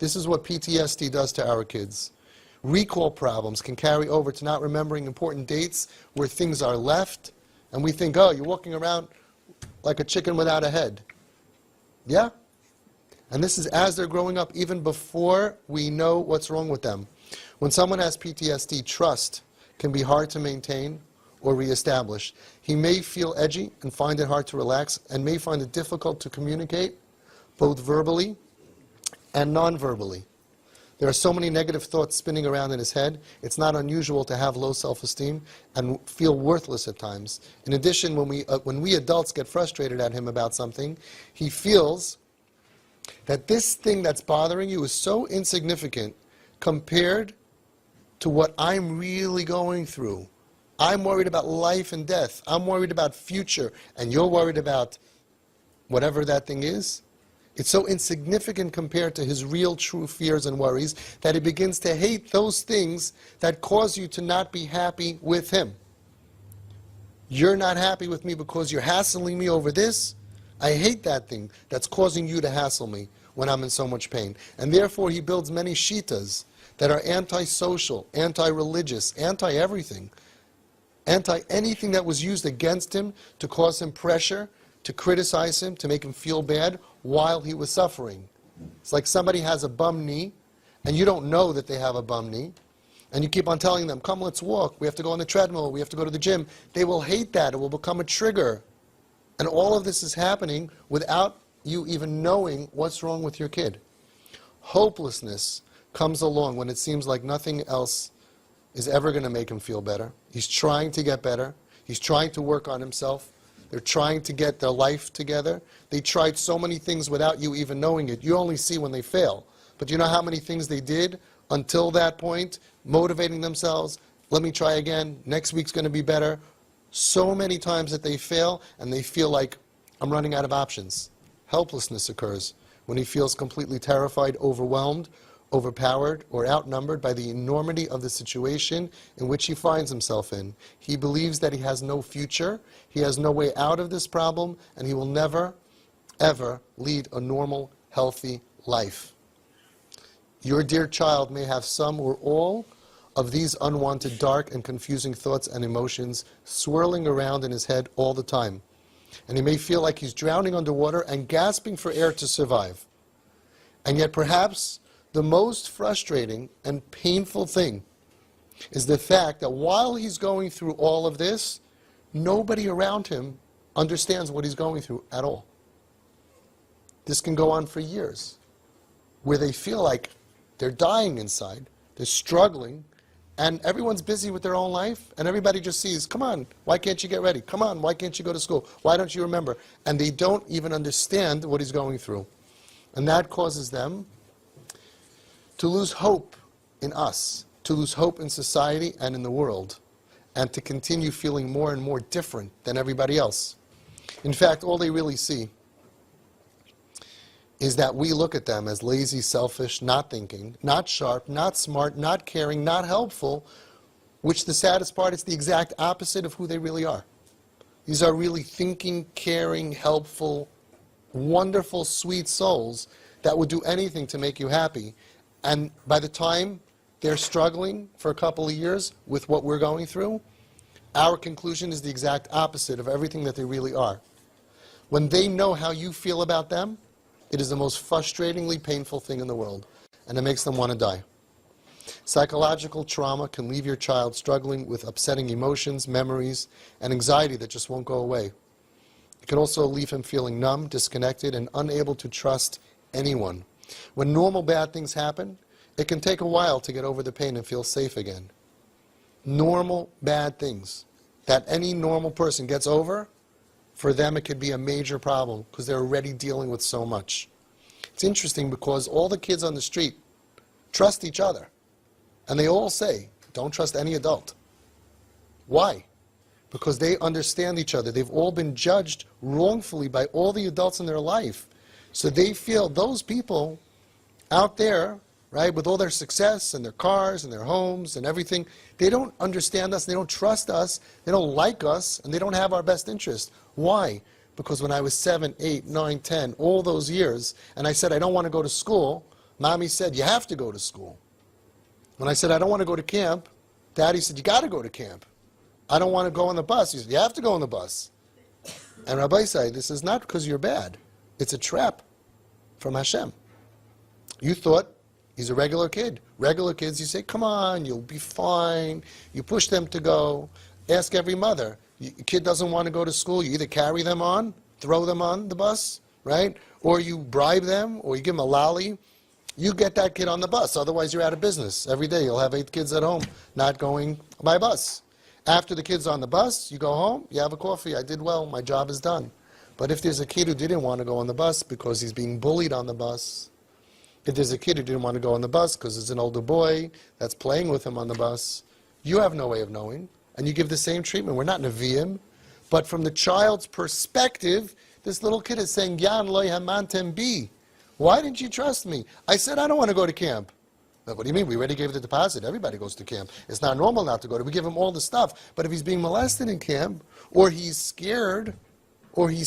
This is what PTSD does to our kids. Recall problems can carry over to not remembering important dates where things are left, and we think, oh, you're walking around like a chicken without a head. Yeah? And this is as they're growing up, even before we know what's wrong with them. When someone has PTSD, trust can be hard to maintain or reestablish. He may feel edgy and find it hard to relax, and may find it difficult to communicate, both verbally and non-verbally. There are so many negative thoughts spinning around in his head, it's not unusual to have low self-esteem and feel worthless at times. In addition, when we adults get frustrated at him about something, he feels that this thing that's bothering you is so insignificant compared to what I'm really going through. I'm worried about life and death. I'm worried about future, and you're worried about whatever that thing is. It's so insignificant compared to his real, true fears and worries that he begins to hate those things that cause you to not be happy with him. You're not happy with me because you're hassling me over this. I hate that thing that's causing you to hassle me when I'm in so much pain. And therefore he builds many shitas that are anti-social, anti-religious, anti-everything, anti-anything that was used against him to cause him pressure, to criticize him, to make him feel bad while he was suffering. It's like somebody has a bum knee, and you don't know that they have a bum knee, and you keep on telling them, come, let's walk, we have to go on the treadmill, we have to go to the gym. They will hate that. It will become a trigger. And all of this is happening without you even knowing what's wrong with your kid. Hopelessness comes along when it seems like nothing else is ever going to make him feel better. He's trying to get better. He's trying to work on himself. They're trying to get their life together. They tried so many things without you even knowing it. You only see when they fail. But you know how many things they did until that point, motivating themselves, let me try again, next week's going to be better. So many times that they fail and they feel like, I'm running out of options. Helplessness occurs when he feels completely terrified, overwhelmed, overpowered, or outnumbered by the enormity of the situation in which he finds himself in. He believes that he has no future, he has no way out of this problem, and he will never, ever lead a normal, healthy life. Your dear child may have some or all of these unwanted, dark, and confusing thoughts and emotions swirling around in his head all the time. And he may feel like he's drowning underwater and gasping for air to survive. And yet perhaps the most frustrating and painful thing is the fact that while he's going through all of this, nobody around him understands what he's going through at all. This can go on for years, where they feel like they're dying inside, they're struggling, and everyone's busy with their own life, and everybody just sees, come on, why can't you get ready? Come on, why can't you go to school? Why don't you remember? And they don't even understand what he's going through. And that causes them to lose hope in us, to lose hope in society and in the world, and to continue feeling more and more different than everybody else. In fact, all they really see is that we look at them as lazy, selfish, not thinking, not sharp, not smart, not caring, not helpful, which the saddest part is the exact opposite of who they really are. These are really thinking, caring, helpful, wonderful, sweet souls that would do anything to make you happy. And by the time they're struggling for a couple of years with what we're going through, our conclusion is the exact opposite of everything that they really are. When they know how you feel about them, it is the most frustratingly painful thing in the world, and it makes them want to die. Psychological trauma can leave your child struggling with upsetting emotions, memories, and anxiety that just won't go away. It can also leave him feeling numb, disconnected, and unable to trust anyone. When normal bad things happen, it can take a while to get over the pain and feel safe again. Normal bad things that any normal person gets over, for them it could be a major problem because they're already dealing with so much. It's interesting because all the kids on the street trust each other. And they all say, don't trust any adult. Why? Because they understand each other. They've all been judged wrongfully by all the adults in their life. So they feel those people out there, right, with all their success and their cars and their homes and everything, they don't understand us, they don't trust us, they don't like us, and they don't have our best interest. Why? Because when I was 7, 8, 9, 10, all those years, and I said I don't want to go to school, Mommy said, you have to go to school. When I said, I don't want to go to camp, Daddy said, you got to go to camp. I don't want to go on the bus. He said, you have to go on the bus. And Rabbi said, this is not because you're bad. It's a trap from Hashem. You thought he's a regular kid. Regular kids, you say, come on, you'll be fine. You push them to go. Ask every mother. Your kid doesn't want to go to school. You either carry them on, throw them on the bus, right? Or you bribe them, or you give them a lolly. You get that kid on the bus. Otherwise, you're out of business. Every day, you'll have 8 kids at home not going by bus. After the kid's on the bus, you go home, you have a coffee. I did well. My job is done. But if there's a kid who didn't want to go on the bus because he's being bullied on the bus, if there's a kid who didn't want to go on the bus because there's an older boy that's playing with him on the bus, you have no way of knowing. And you give the same treatment. We're not Nevi'im. But from the child's perspective, this little kid is saying, Yan loy hamantem bi. Why didn't you trust me? I said, I don't want to go to camp. But what do you mean? We already gave the deposit. Everybody goes to camp. It's not normal not to go to. We give him all the stuff. But if he's being molested in camp, or he's scared, or he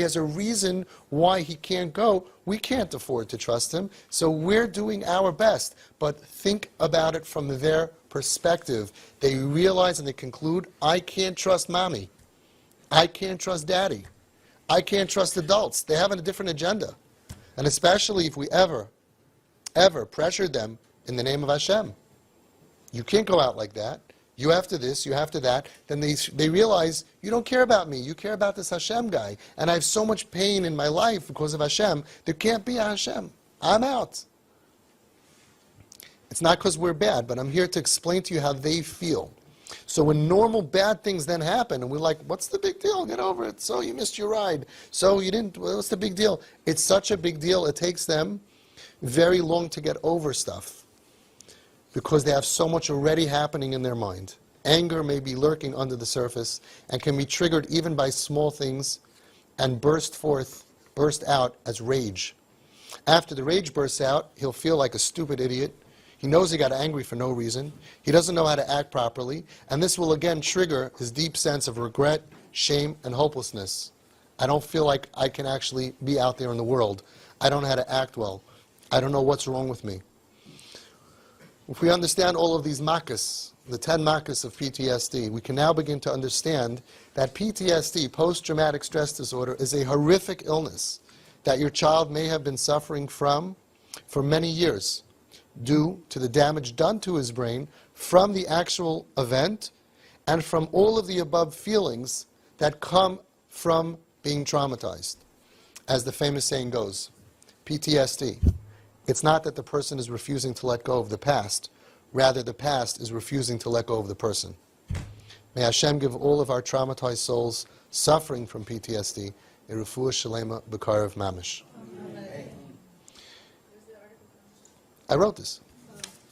has a reason why he can't go, we can't afford to trust him. So we're doing our best. But think about it from their perspective. They realize and they conclude, I can't trust mommy. I can't trust daddy. I can't trust adults. They have a different agenda. And especially if we ever pressured them in the name of Hashem. You can't go out like that. You have to this, you have to that. Then they realize, you don't care about me. You care about this Hashem guy. And I have so much pain in my life because of Hashem. There can't be a Hashem. I'm out. It's not because we're bad, but I'm here to explain to you how they feel. So when normal bad things then happen, and we're like, what's the big deal? Get over it. So you missed your ride. So you didn't, what's the big deal? It's such a big deal. It takes them very long to get over stuff because they have so much already happening in their mind. Anger may be lurking under the surface and can be triggered even by small things and burst out as rage. After the rage bursts out, he'll feel like a stupid idiot. He knows he got angry for no reason. He doesn't know how to act properly. And this will again trigger his deep sense of regret, shame, and hopelessness. I don't feel like I can actually be out there in the world. I don't know how to act well. I don't know what's wrong with me. If we understand all of these makas, the 10 makas of PTSD, we can now begin to understand that PTSD, post-traumatic stress disorder, is a horrific illness that your child may have been suffering from for many years, due to the damage done to his brain from the actual event and from all of the above feelings that come from being traumatized. As the famous saying goes, PTSD. It's not that the person is refusing to let go of the past, rather the past is refusing to let go of the person. May Hashem give all of our traumatized souls suffering from PTSD a refuah shalema b'karev mamish. I wrote this.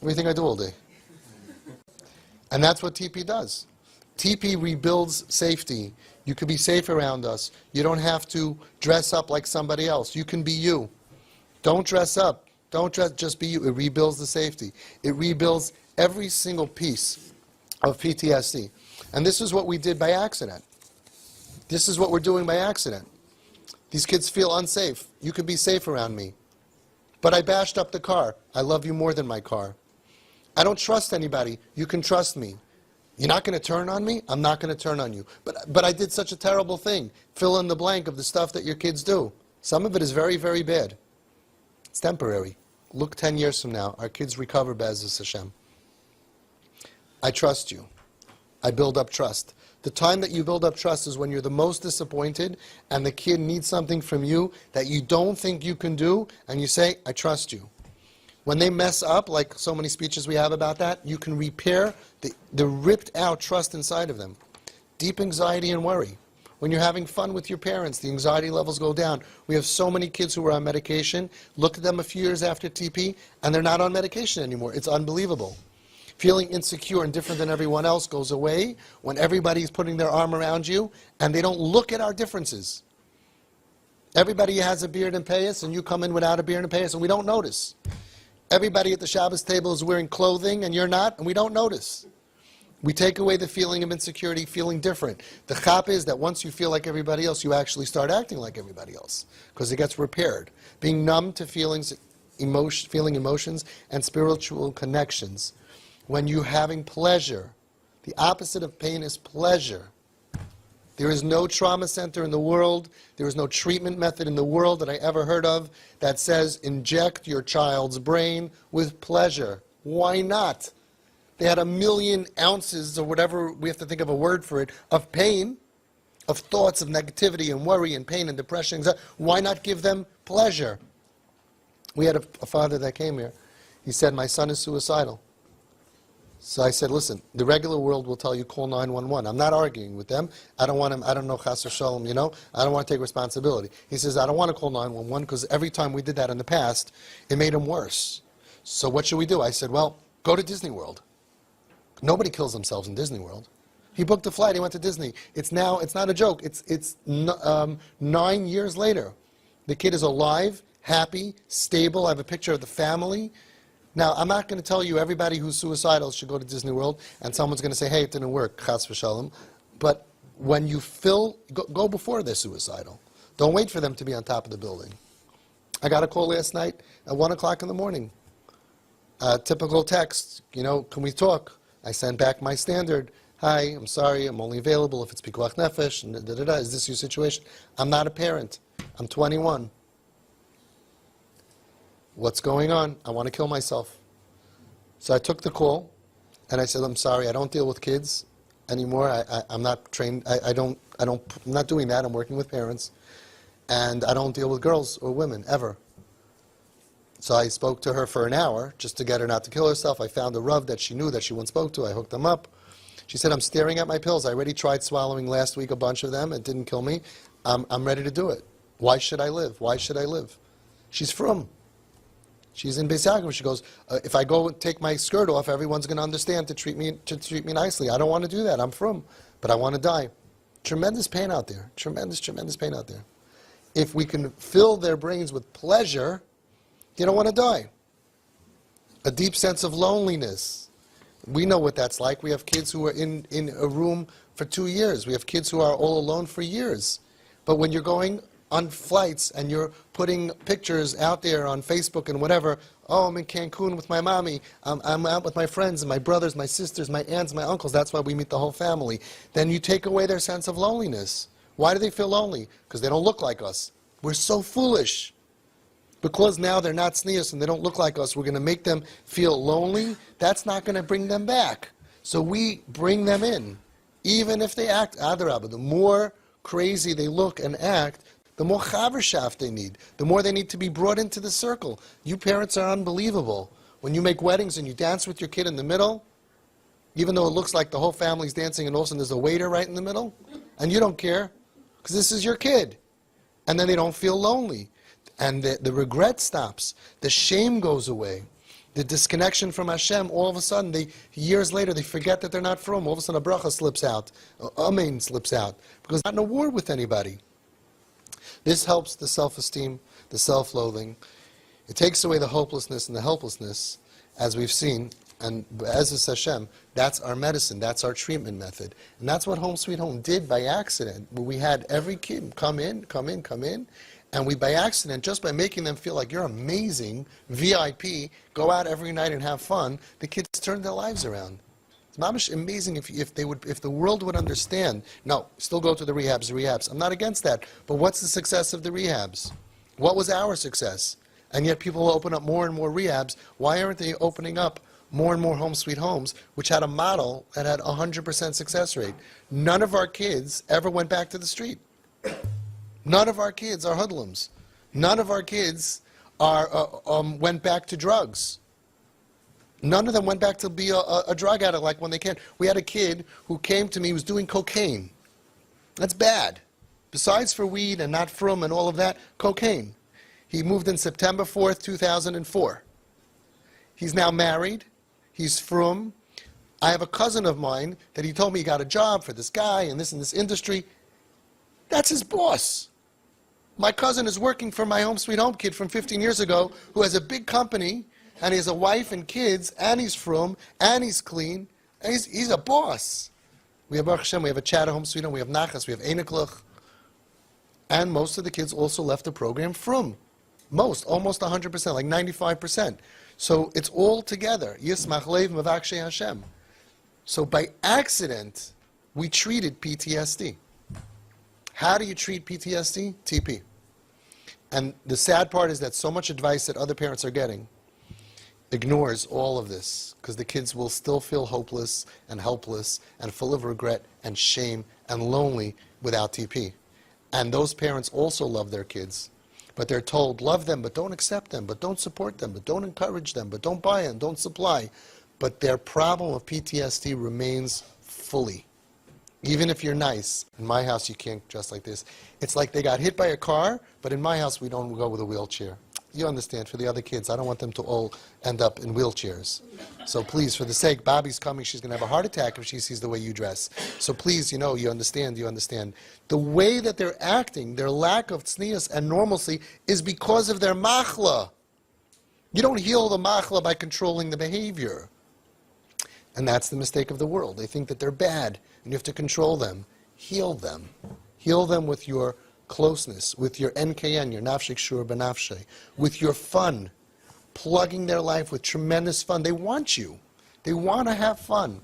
What do you think I do all day? And that's what TP does. TP rebuilds safety. You can be safe around us. You don't have to dress up like somebody else. You can be you. Don't dress up. Don't just be you. It rebuilds the safety. It rebuilds every single piece of PTSD. And this is what we did by accident. This is what we're doing by accident. These kids feel unsafe. You can be safe around me. But I bashed up the car. I love you more than my car. I don't trust anybody. You can trust me. You're not going to turn on me? I'm not going to turn on you. But I did such a terrible thing. Fill in the blank of the stuff that your kids do. Some of it is very, very bad. It's temporary. Look 10 years from now. Our kids recover, Be'ezus Hashem. I trust you. I build up trust. The time that you build up trust is when you're the most disappointed and the kid needs something from you that you don't think you can do, and you say, I trust you. When they mess up, like so many speeches we have about that, you can repair the ripped out trust inside of them. Deep anxiety and worry. When you're having fun with your parents, the anxiety levels go down. We have so many kids who are on medication. Look at them a few years after TP, and they're not on medication anymore. It's unbelievable. Feeling insecure and different than everyone else goes away when everybody's putting their arm around you and they don't look at our differences. Everybody has a beard and payas, and you come in without a beard and payas, and we don't notice. Everybody at the Shabbos table is wearing clothing, and you're not, and we don't notice. We take away the feeling of insecurity, feeling different. The chap is that once you feel like everybody else, you actually start acting like everybody else, because it gets repaired. Being numb to feelings feeling emotions and spiritual connections. When you're having pleasure, the opposite of pain is pleasure. There is no trauma center in the world, there is no treatment method in the world that I ever heard of that says inject your child's brain with pleasure. Why not? They had 1,000,000 ounces or whatever, we have to think of a word for it, of pain, of thoughts of negativity and worry and pain and depression. Anxiety. Why not give them pleasure? We had a father that came here. He said, my son is suicidal. So I said, listen, the regular world will tell you call 911. I'm not arguing with them. I don't want him, I don't know, chas v'shalom, you know. I don't want to take responsibility. He says, I don't want to call 911 because every time we did that in the past, it made him worse. So what should we do? I said, well, go to Disney World. Nobody kills themselves in Disney World. He booked a flight, he went to Disney. It's not a joke. It's 9 years later. The kid is alive, happy, stable. I have a picture of the family. Now, I'm not going to tell you everybody who's suicidal should go to Disney World, and someone's going to say, hey, it didn't work, chas v'shalom. But when you go before they're suicidal. Don't wait for them to be on top of the building. I got a call last night at 1 o'clock in the morning. Typical text, you know, can we talk? I sent back my standard. Hi, I'm sorry, I'm only available if it's pikuach nefesh, and da-da-da. Is this your situation? I'm not a parent. I'm 21. What's going on? I want to kill myself. So I took the call, and I said, I'm sorry, I don't deal with kids anymore. I'm not trained. I'm not doing that. I'm working with parents. And I don't deal with girls or women, ever. So I spoke to her for an hour, just to get her not to kill herself. I found a Rav that she knew that she once spoke to. I hooked them up. She said, I'm staring at my pills. I already tried swallowing last week a bunch of them. It didn't kill me. I'm ready to do it. Why should I live? Why should I live? She's from. She's in Beis Yaakov. She goes, if I go and take my skirt off, everyone's going to understand to treat me nicely. I don't want to do that. I'm from, but I want to die. Tremendous pain out there. Tremendous, tremendous pain out there. If we can fill their brains with pleasure, they don't want to die. A deep sense of loneliness. We know what that's like. We have kids who are in a room for 2 years. We have kids who are all alone for years. But when you're going on flights and you're putting pictures out there on Facebook and whatever, oh, I'm in Cancun with my mommy, I'm out with my friends and my brothers, my sisters, my aunts, my uncles, that's why we meet the whole family. Then you take away their sense of loneliness. Why do they feel lonely? Because they don't look like us. We're so foolish. Because now they're not sneers and they don't look like us, we're going to make them feel lonely. That's not going to bring them back. So we bring them in. Even if they act, adarabah, the more crazy they look and act, the more chavershaft they need, the more they need to be brought into the circle. You parents are unbelievable. When you make weddings and you dance with your kid in the middle, even though it looks like the whole family's dancing and all of a sudden there's a waiter right in the middle, and you don't care, because this is your kid. And then they don't feel lonely. And the regret stops. The shame goes away. The disconnection from Hashem, all of a sudden, years later, they forget that they're not from. All of a sudden, a bracha slips out. Amen slips out. Because they're not in a war with anybody. This helps the self-esteem, the self-loathing. It takes away the hopelessness and the helplessness, as we've seen. And as is Hashem, that's our medicine, that's our treatment method. And that's what Home Sweet Home did by accident. We had every kid come in, and we by accident, just by making them feel like you're amazing, VIP, go out every night and have fun, the kids turned their lives around. It's mamish amazing if the world would understand. No, still go to the rehabs. I'm not against that. But what's the success of the rehabs? What was our success? And yet people open up more and more rehabs. Why aren't they opening up more and more Home Sweet Homes, which had a model that had 100% success rate? None of our kids ever went back to the street. None of our kids are hoodlums. None of our kids went back to drugs. None of them went back to be a drug addict like when they can. We had a kid who came to me, who was doing cocaine. That's bad. Besides for weed and not from and all of that, cocaine. He moved in September 4th, 2004. He's now married. He's from. I have a cousin of mine that he told me he got a job for this guy and this industry. That's his boss. My cousin is working for my Home Sweet Home kid from 15 years ago who has a big company and he has a wife and kids and he's from and he's clean and he's a boss. We have Baruch Hashem, we have a chat at Home Sweet Home, we have Nachas, we have Einiklach. And most of the kids also left the program from. almost 100%, like 95%. So it's all together. Yismach leiv mevakshe Hashem. So by accident, we treated PTSD. How do you treat PTSD? TP. And the sad part is that so much advice that other parents are getting ignores all of this, because the kids will still feel hopeless and helpless and full of regret and shame and lonely without TP. And those parents also love their kids, but they're told, love them, but don't accept them, but don't support them, but don't encourage them, but don't buy and don't supply. But their problem of PTSD remains fully. Even if you're nice, in my house you can't dress like this. It's like they got hit by a car, but in my house we don't go with a wheelchair. You understand, for the other kids, I don't want them to all end up in wheelchairs. So please, for the sake, Bobby's coming, she's going to have a heart attack if she sees the way you dress. So please, you understand. The way that they're acting, their lack of tznius and normalcy, is because of their machla. You don't heal the machla by controlling the behavior. And that's the mistake of the world. They think that they're bad, and you have to control them. Heal them. Heal them with your closeness, with your NKN, your nafshik shur benafshe, with your fun, plugging their life with tremendous fun. They want you. They want to have fun.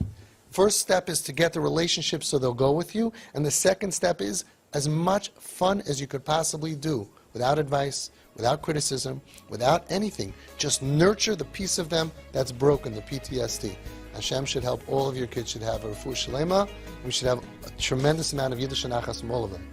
First step is to get the relationship so they'll go with you, and the second step is as much fun as you could possibly do, without advice, without criticism, without anything. Just nurture the piece of them that's broken, the PTSD. Hashem should help all of your kids should have a refuah shlema. We should have a tremendous amount of Yiddish and achas from all of them.